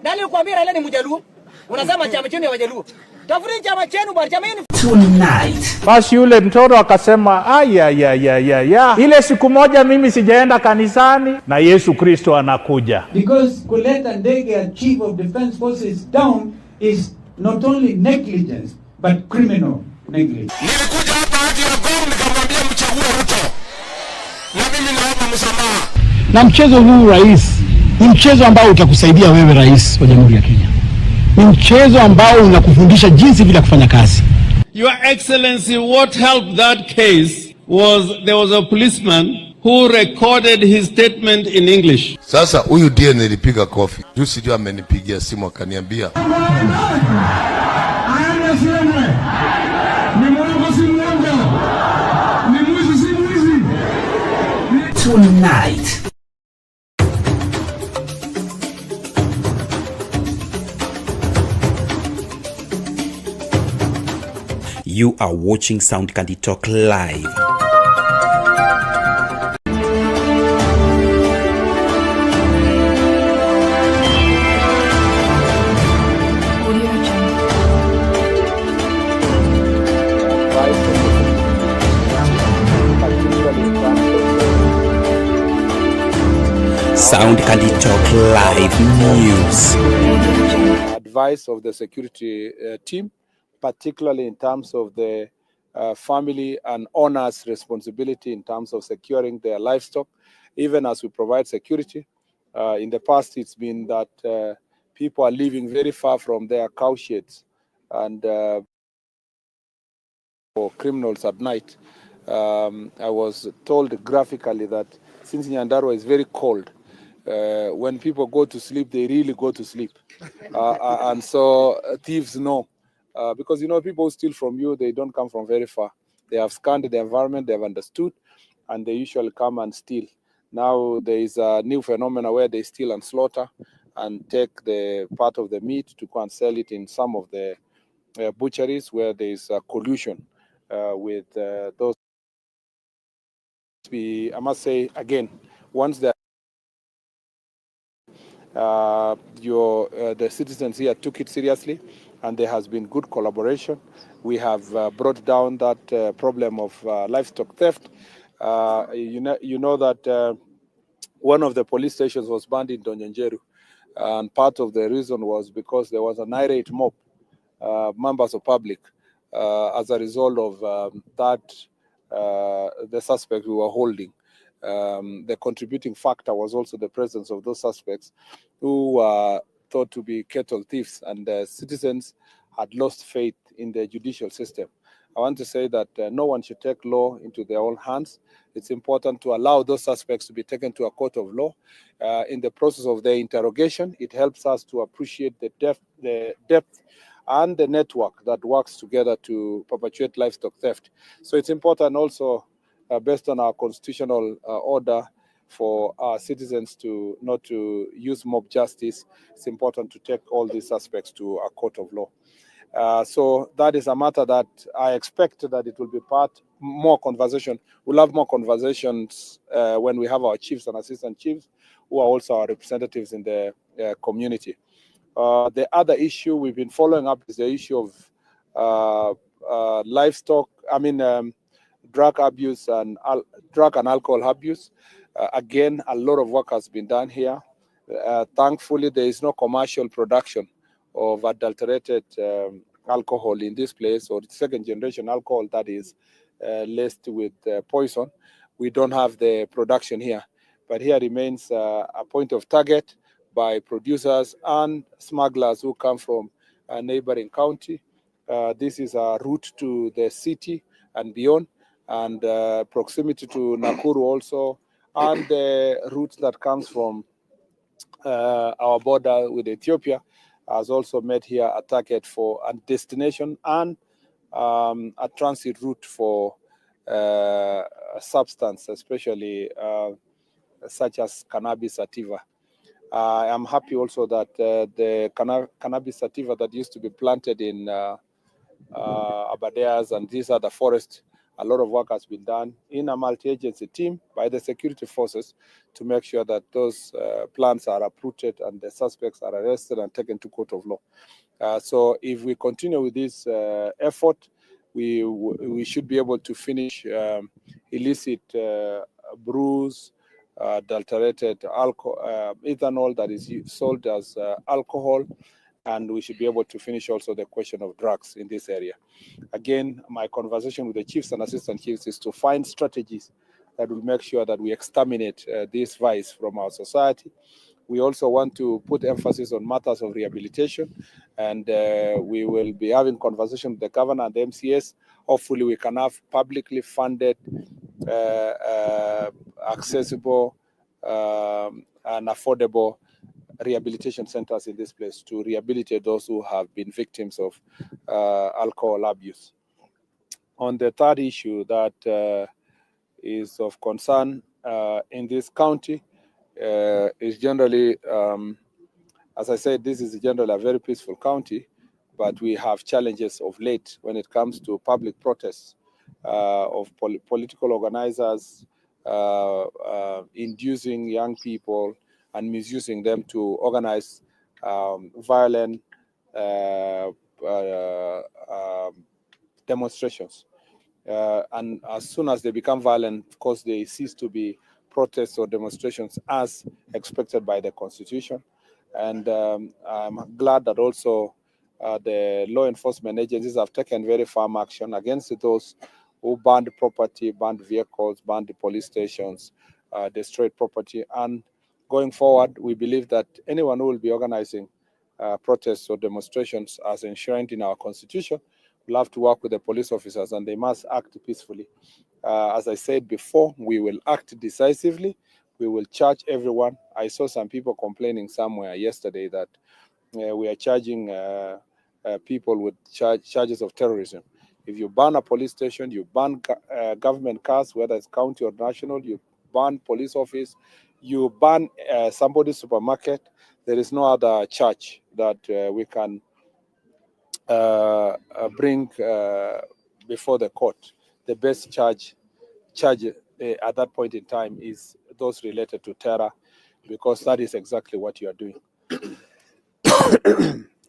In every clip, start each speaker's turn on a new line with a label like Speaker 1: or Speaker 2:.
Speaker 1: Nani kuambia Raila ni Mjaluo? Unasema chama chenu ya Wajaluo. Tafuni chama chenu bwana, chama yenu.
Speaker 2: Tonight.
Speaker 3: Basi yule mtoto akasema ile siku moja mimi sijaenda kanisani na Yesu Kristo anakuja.
Speaker 4: Because kuleta ndege ya Chief of Defense Forces down is not only negligence but criminal negligence.
Speaker 5: Nilikuja hapa hadi Agong nikamwambia mchague Ruto. Na mimi naomba msamaha.
Speaker 6: Na mchezo huu rais, ni mchezo ambao utakusaidia wewe rais wa Jamhuri ya Kenya. Ni mchezo ambao unakufundisha jinsi vile kufanya kazi.
Speaker 7: Your Excellency, what helped that case was there was a policeman who recorded his statement in English.
Speaker 5: Sasa huyu ndiye nilipiga kofi. Juzi ndio amenipigia simu akaniambia
Speaker 2: Tonight.
Speaker 8: You are watching Sound Candy Talk live. Sound Candy Talk live news.
Speaker 9: Advice of the security team, particularly in terms of the family and owners' responsibility in terms of securing their livestock, even as we provide security. In the past, it's been that people are living very far from their cow sheds and for criminals at night. I was told graphically that since Nyandarua is very cold, when people go to sleep, they really go to sleep. And so thieves know. Because, you know, people who steal from you, they don't come from very far. They have scanned the environment, they have understood, and they usually come and steal. Now there is a new phenomenon where they steal and slaughter and take the part of the meat to go and sell it in some of the butcheries where there is collusion with those. I must say again, once the citizens here took it seriously, and there has been good collaboration. We have brought down that problem of livestock theft. You know that one of the police stations was banned in Donyenjeru, and part of the reason was because there was an irate mob, members of public, as a result of the suspect we were holding. The contributing factor was also the presence of those suspects who were thought to be cattle thieves, and citizens had lost faith in the judicial system. I want to say that no one should take law into their own hands. It's important to allow those suspects to be taken to a court of law. In the process of their interrogation, it helps us to appreciate the depth and the network that works together to perpetuate livestock theft. So it's important also, based on our constitutional order, for our citizens to not to use mob justice. It's important to take all these suspects to a court of law. So that is a matter that I expect that it will be more conversation. We'll have more conversations when we have our chiefs and assistant chiefs, who are also our representatives in the community. The other issue we've been following up is the issue of livestock, drug abuse and drug and alcohol abuse. Again, a lot of work has been done here. Thankfully, there is no commercial production of adulterated alcohol in this place, or second generation alcohol that is laced with poison. We don't have the production here, but here remains a point of target by producers and smugglers who come from a neighboring county. This is a route to the city and beyond, and proximity to Nakuru also, and the route that comes from our border with Ethiopia has also made here a target for a destination and a transit route for a substance, especially such as cannabis sativa. I am happy also that the cannabis sativa that used to be planted in Abadeas and these other forests A lot of work has been done in a multi-agency team by the security forces to make sure that those plans are uprooted and the suspects are arrested and taken to court of law. So if we continue with this effort, we should be able to finish illicit brews, adulterated alcohol, ethanol that is sold as alcohol, and we should be able to finish also the question of drugs in this area. Again, my conversation with the chiefs and assistant chiefs is to find strategies that will make sure that we exterminate this vice from our society. We also want to put emphasis on matters of rehabilitation, and we will be having conversation with the governor and the MCS. Hopefully, we can have publicly funded, accessible, and affordable rehabilitation centers in this place to rehabilitate those who have been victims of alcohol abuse. On the third issue that is of concern in this county is generally, as I said, this is generally a very peaceful county, but we have challenges of late when it comes to public protests of political organizers inducing young people and misusing them to organize violent demonstrations. And as soon as they become violent, of course, they cease to be protests or demonstrations as expected by the Constitution. And I'm glad that also the law enforcement agencies have taken very firm action against those who burned property, burned vehicles, burned the police stations, destroyed property. And going forward, we believe that anyone who will be organizing protests or demonstrations as enshrined in our Constitution will have to work with the police officers, and they must act peacefully. As I said before, we will act decisively. We will charge everyone. I saw some people complaining somewhere yesterday that we are charging people with charges of terrorism. If you burn a police station, you burn government cars, whether it's county or national, you burn police office, you burn somebody's supermarket, there is no other charge that we can bring before the court. The best charge at that point in time is those related to terror, because that is exactly what you are doing.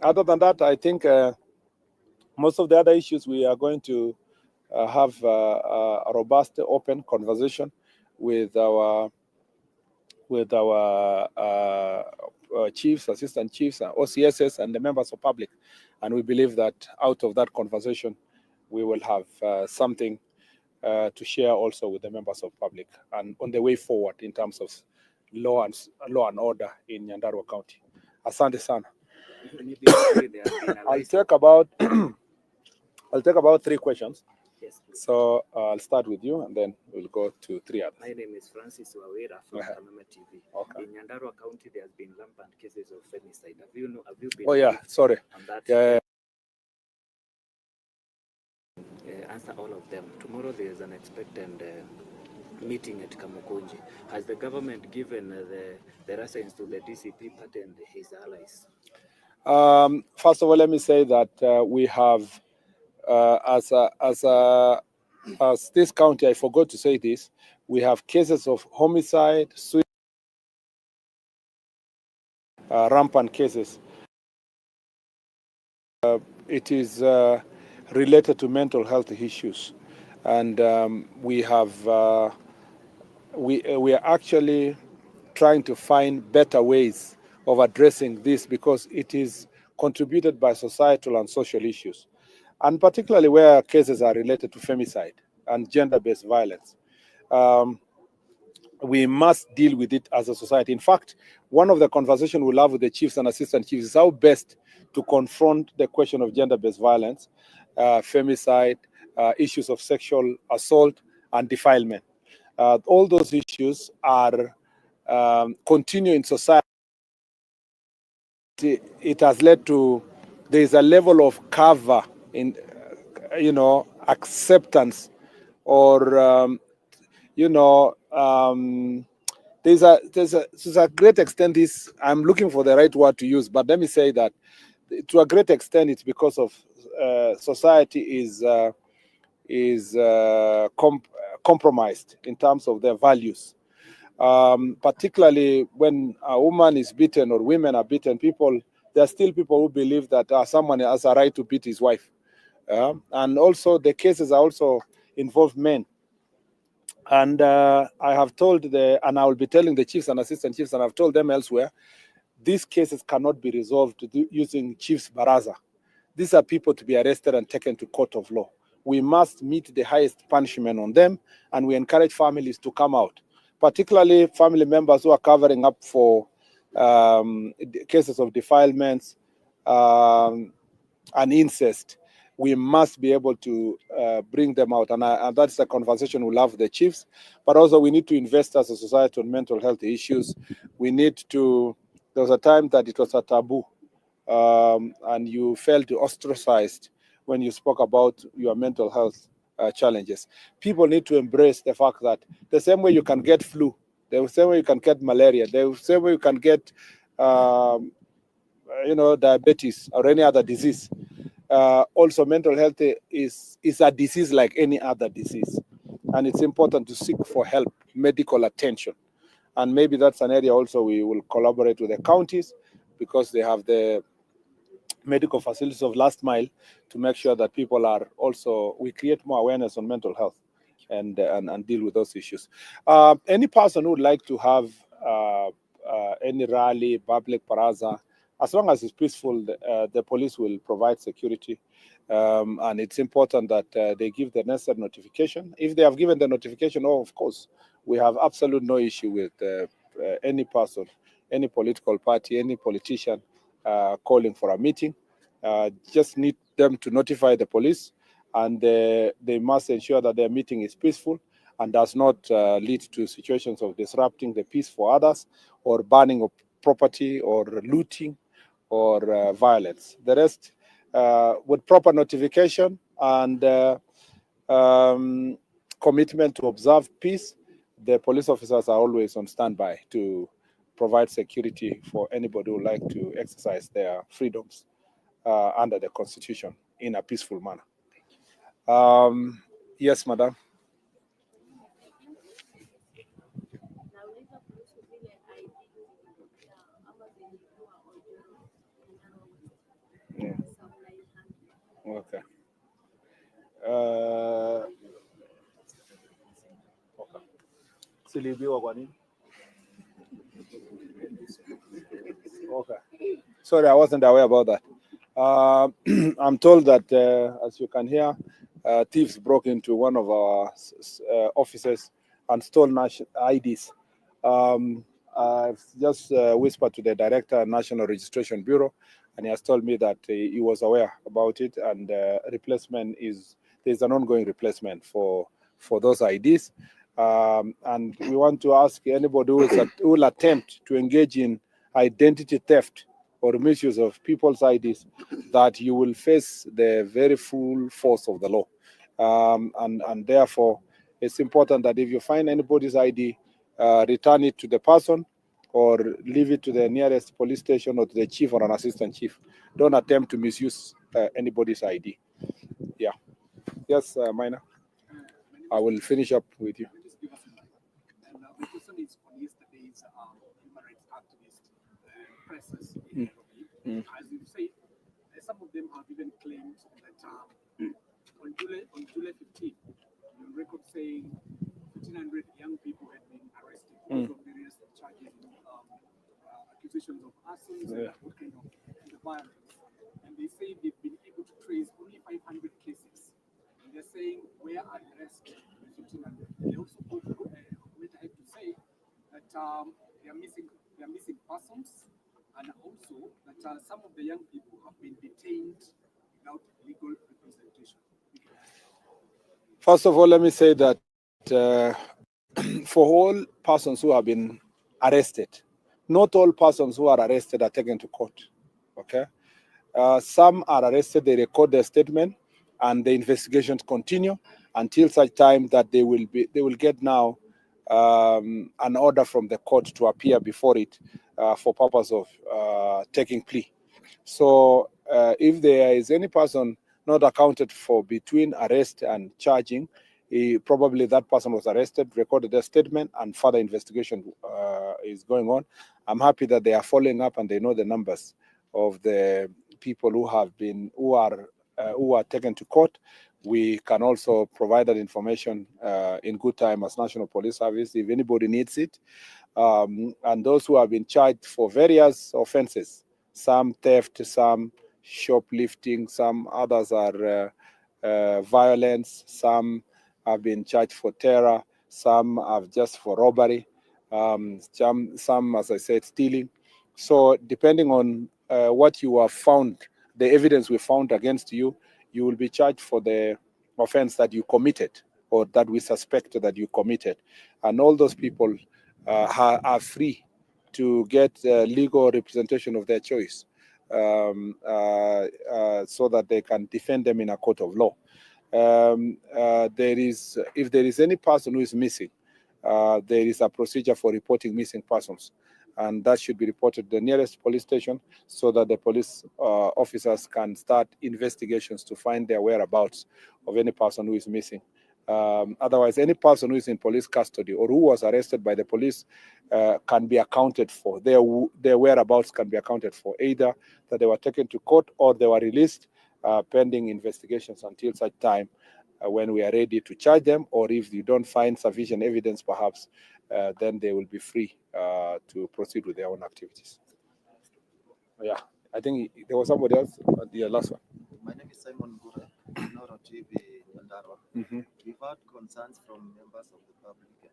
Speaker 9: Other than that, I think most of the other issues we are going to have a robust, open conversation with our chiefs, assistant chiefs, OCSs, and the members of public. And we believe that out of that conversation, we will have something to share also with the members of public and on the way forward in terms of law and order in Nyandarua County. Asante sana. I'll take about 3 questions.
Speaker 10: Yes, please.
Speaker 9: So I'll start with you, and then we'll go to 3 others.
Speaker 10: My name is Francis Wawera from Kameme TV.
Speaker 9: Okay.
Speaker 10: In Nyandarua County, there has been rampant cases of femicide. Have you been?
Speaker 9: Oh yeah, sorry.
Speaker 10: On that?
Speaker 9: Yeah.
Speaker 10: Answer all of them. Tomorrow there is an expected meeting at Kamukunji. Has the government given the license to the DCP party and his allies?
Speaker 9: First of all, let me say that we have, as this county, I forgot to say this, we have cases of homicide, suicide, rampant cases. It is related to mental health issues, and we are actually trying to find better ways of addressing this, because it is contributed by societal and social issues, and particularly where cases are related to femicide and gender-based violence. We must deal with it as a society. In fact, one of the conversations we'll have with the chiefs and assistant chiefs is how best to confront the question of gender-based violence, femicide, issues of sexual assault and defilement. All those issues are continue in society. It has led to, there is a level of cover in, acceptance, or there's a great extent, this, I'm looking for the right word to use, but let me say that to a great extent it's because of society is compromised in terms of their values. Particularly when a woman is beaten or women are beaten, there are still people who believe that someone has a right to beat his wife. And also the cases are also involve men. And I have told and I will be telling the chiefs and assistant chiefs, and I've told them elsewhere, these cases cannot be resolved using chiefs baraza. These are people to be arrested and taken to court of law. We must meet the highest punishment on them, and we encourage families to come out, particularly family members who are covering up for cases of defilements and incest. We must be able to bring them out, and that's a conversation we'll have with the chiefs. But also we need to invest as a society on mental health issues. We need to, there was a time that it was a taboo, and you felt ostracized when you spoke about your mental health challenges. People need to embrace the fact that the same way you can get flu, the same way you can get malaria, the same way you can get diabetes or any other disease, also mental health is a disease like any other disease, and it's important to seek for help, medical attention. And maybe that's an area also we will collaborate with the counties, because they have the medical facilities of last mile, to make sure that people are also, we create more awareness on mental health and deal with those issues. Any person who would like to have any rally, public baraza, as long as it's peaceful, the police will provide security. And it's important that they give the necessary notification. If they have given the notification, of course, we have absolute no issue with any person, any political party, any politician calling for a meeting. Just need them to notify the police, and they must ensure that their meeting is peaceful and does not lead to situations of disrupting the peace for others, or burning of property, or looting, or violence. The rest, with proper notification and commitment to observe peace, the police officers are always on standby to provide security for anybody who would like to exercise their freedoms under the Constitution in a peaceful manner. Yes, madam. Yeah. Okay. Silibiwa kwa nini? Okay. Sorry, I wasn't aware about that. I'm told that, as you can hear, thieves broke into one of our offices and stole national IDs. I've just whispered to the director of National Registration Bureau, and he has told me that he was aware about it, and there's an ongoing replacement for those IDs. And we want to ask anybody who will attempt to engage in identity theft or misuse of people's IDs, that you will face the very full force of the law. And therefore, it's important that if you find anybody's ID, return it to the person, or leave it to the nearest police station, or to the chief or an assistant chief. Don't attempt to misuse anybody's ID. Yeah. Yes, Minor. I will finish up with you.
Speaker 11: My question is on yesterday's human rights activist presses in Nairobi. As you say, some of them have even claimed that on July 15th, you record saying 1,500 young people had been arrested because of various charges, accusations of arson, and what kind of the violence. And they say they've been able to trace only 500 cases. And they're saying, where are the rest of the 1,500? They also went ahead to say that they are missing persons, and also that some of the young people have been detained without legal representation.
Speaker 9: First of all, let me say that for all persons who have been arrested, not all persons who are arrested are taken to court. Okay, some are arrested, they record their statement, and the investigations continue until such time that they will get now an order from the court to appear before it for purpose of taking plea. So if there is any person not accounted for between arrest and charging. Probably that person was arrested, recorded a statement, and further investigation is going on. I'm happy that they are following up and they know the numbers of the people who are taken to court. We can also provide that information in good time as National Police Service if anybody needs it. And those who have been charged for various offenses, some theft, some shoplifting, some others are violence, some have been charged for terror, some have just for robbery, some, as I said, stealing. So depending on what you have found, the evidence we found against you, you will be charged for the offense that you committed or that we suspect that you committed. And all those people are free to get legal representation of their choice so that they can defend them in a court of law. If there is any person who is missing, there is a procedure for reporting missing persons, and that should be reported to the nearest police station so that the police officers can start investigations to find their whereabouts of any person who is missing. Otherwise, any person who is in police custody or who was arrested by the police can be accounted for. Their whereabouts can be accounted for, either that they were taken to court or they were released pending investigations until such time when we are ready to charge them, or if you don't find sufficient evidence, perhaps, then they will be free to proceed with their own activities. Yeah, I think there was somebody else, the last one.
Speaker 12: My name is Simon Gure, Noro TV, Nyandarua. We've had concerns from members of the public and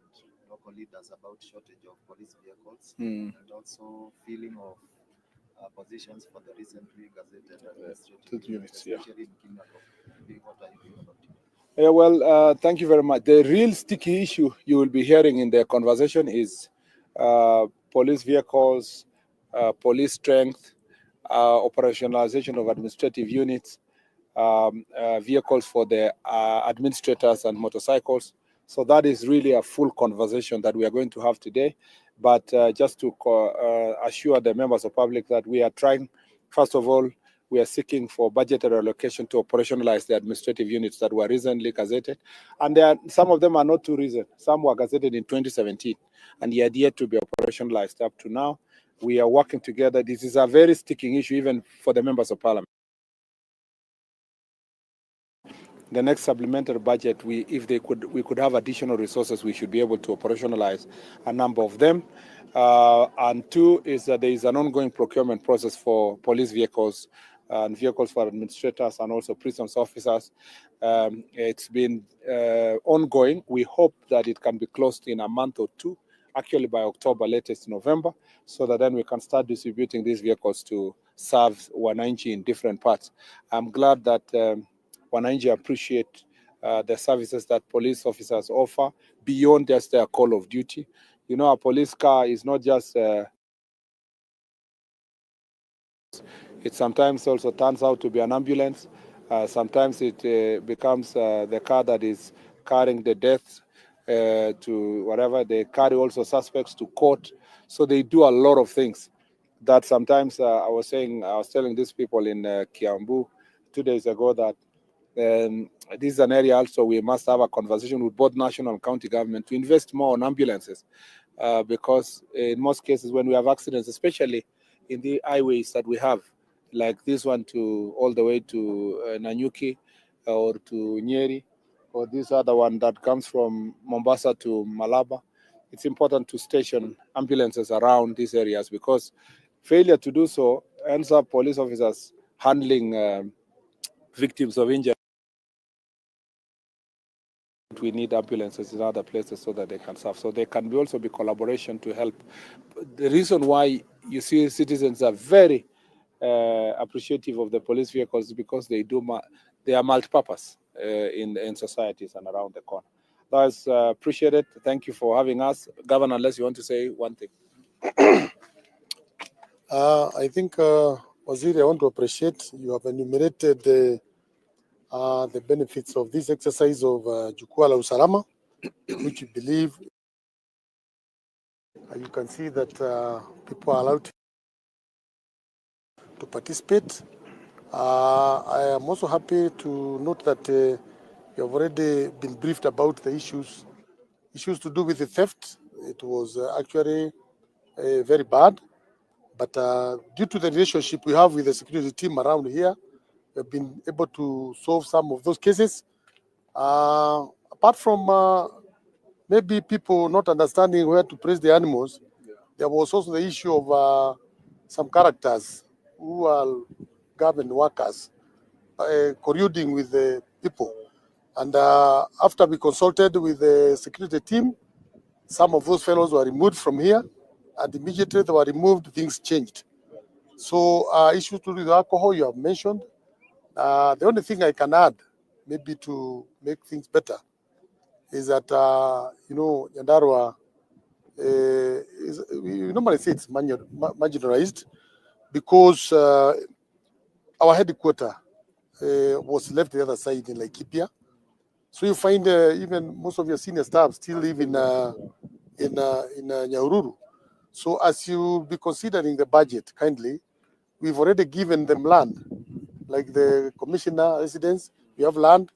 Speaker 12: local leaders about shortage of police vehicles and also filling of positions for the recently gazetted administrative units, especially in Kinyago. What are you doing about it?
Speaker 9: Yeah, well, thank you very much. The real sticky issue you will be hearing in the conversation is police vehicles, police strength, operationalization of administrative units, vehicles for the administrators and motorcycles. So that is really a full conversation that we are going to have today. But just to assure the members of the public that we are trying, first of all, we are seeking for budgetary allocation to operationalize the administrative units that were recently gazetted. And some of them are not too recent. Some were gazetted in 2017 and yet to be operationalized up to now. We are working together. This is a very sticking issue even for the members of parliament. The next supplementary budget, if we could have additional resources, we should be able to operationalize a number of them. And two is that there is an ongoing procurement process for police vehicles and vehicles for administrators and also prisons officers. It's been ongoing. We hope that it can be closed in a month or two, actually by October, latest November, so that then we can start distributing these vehicles to serve Wananchi in different parts. I'm glad that Wananchi appreciate the services that police officers offer beyond just their call of duty. You know, a police car is not just, it sometimes also turns out to be an ambulance. Sometimes it becomes the car that is carrying the death to whatever. They carry also suspects to court. So they do a lot of things that sometimes I was telling these people in Kiambu 2 days ago that this is an area also we must have a conversation with both national and county government to invest more on ambulances because in most cases when we have accidents, especially in the highways that we have, like this one all the way to Nanyuki or to Nyeri, or this other one that comes from Mombasa to Malaba, it's important to station ambulances around these areas because failure to do so ends up police officers handling victims of injury. We need ambulances in other places so that they can serve. So there can also be collaboration to help. The reason why you see citizens are very appreciative of the police vehicles is because they are multi-purpose in societies and around the corner. That's appreciated. Thank you for having us. Governor, unless you want to say one thing.
Speaker 13: I think, Waziri, I want to appreciate you have enumerated the benefits of this exercise of Jukwaa La Usalama, which you believe, you can see that people are allowed to participate. I am also happy to note that you have already been briefed about the issues to do with the theft. It was actually very bad, but due to the relationship we have with the security team around here, we have been able to solve some of those cases. Apart from maybe people not understanding where to place the animals, there was also the issue of some characters who are government workers colluding with the people. And after we consulted with the security team, some of those fellows were removed from here, and immediately they were removed, things changed. So issues to do with alcohol you have mentioned. The only thing I can add, maybe to make things better, is that, Nyandarua, we normally say it's marginalized because our headquarters was left the other side in Laikipia. So you find even most of your senior staff still live in Nyahururu. So as you be considering the budget kindly, we've already given them land, like the commissioner residence, we have land.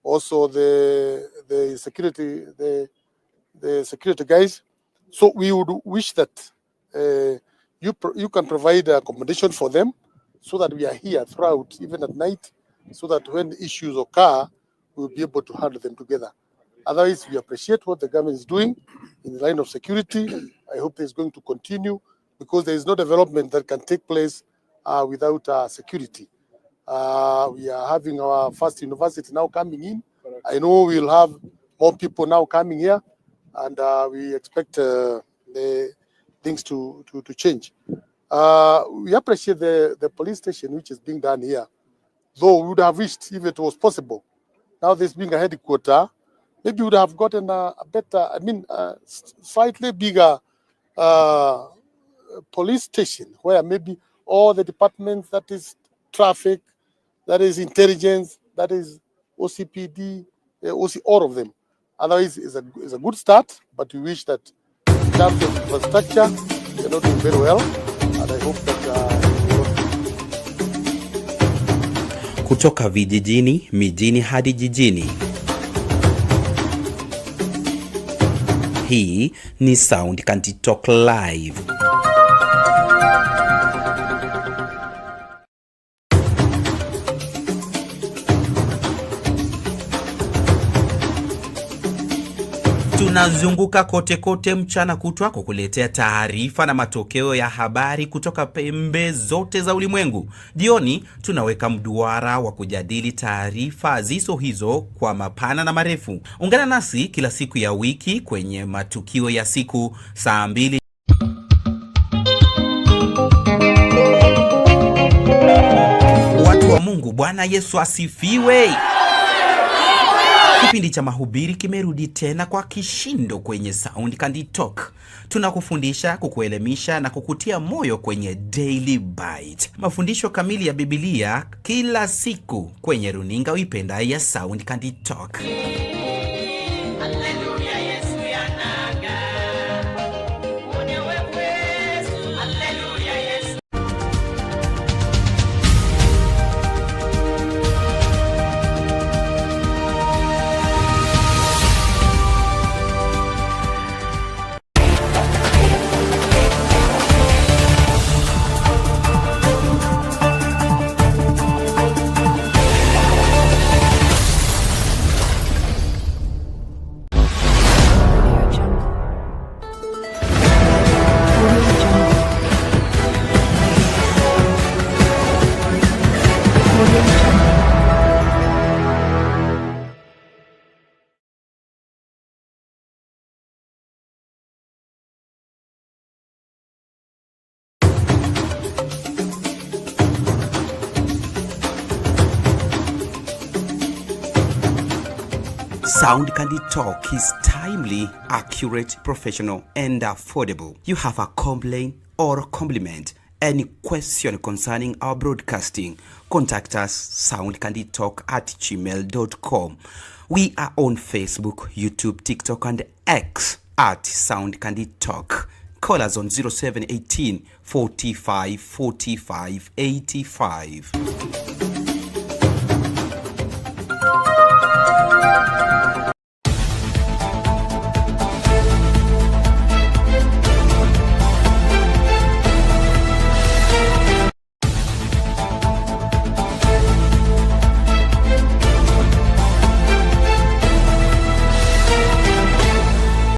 Speaker 13: Also the security guys. So we would wish that you can provide accommodation for them, so that we are here throughout, even at night, so that when issues occur, we'll be able to handle them together. Otherwise, we appreciate what the government is doing in the line of security. I hope it's going to continue, because there is no development that can take place without security. We are having our first university now coming in. I know we'll have more people now coming here, and we expect the things to change. We appreciate the police station which is being done here, though we would have wished if it was possible. Now this being a headquarter, maybe we would have gotten a better, slightly bigger police station, where maybe all the departments, that is traffic, that is intelligence, that is OCPD, all of them. Otherwise, it's a good start, but we wish that in terms of infrastructure, they're not doing very well, and I hope that
Speaker 8: kutoka vijijini, mijini hadi jijini. Hii ni Sound County Talk Live. Tunazunguka kote kote mchana kutwa kukuletea taarifa na matokeo ya habari kutoka pembe zote za ulimwengu. Jioni tunaweka mduara wa kujadili taarifa zizo hizo kwa mapana na marefu. Ungana nasi kila siku ya wiki kwenye matukio ya siku saa 2. Watu wa Mungu, Bwana Yesu asifiwe. Kipindi cha mahubiri kimerudi tena kwa kishindo kwenye Sound County Talk. Tunakufundisha, kukuelimisha na kukutia moyo kwenye Daily Bite. Mafundisho kamili ya Biblia kila siku kwenye runinga uipenda ya Sound County Talk. Sound County Talk is timely, accurate, professional, and affordable. You have a complaint or a compliment, any question concerning our broadcasting, contact us soundcandytalk@gmail.com. We are on Facebook, YouTube, TikTok, and X at Sound County Talk. Call us on 0718 45 45 85.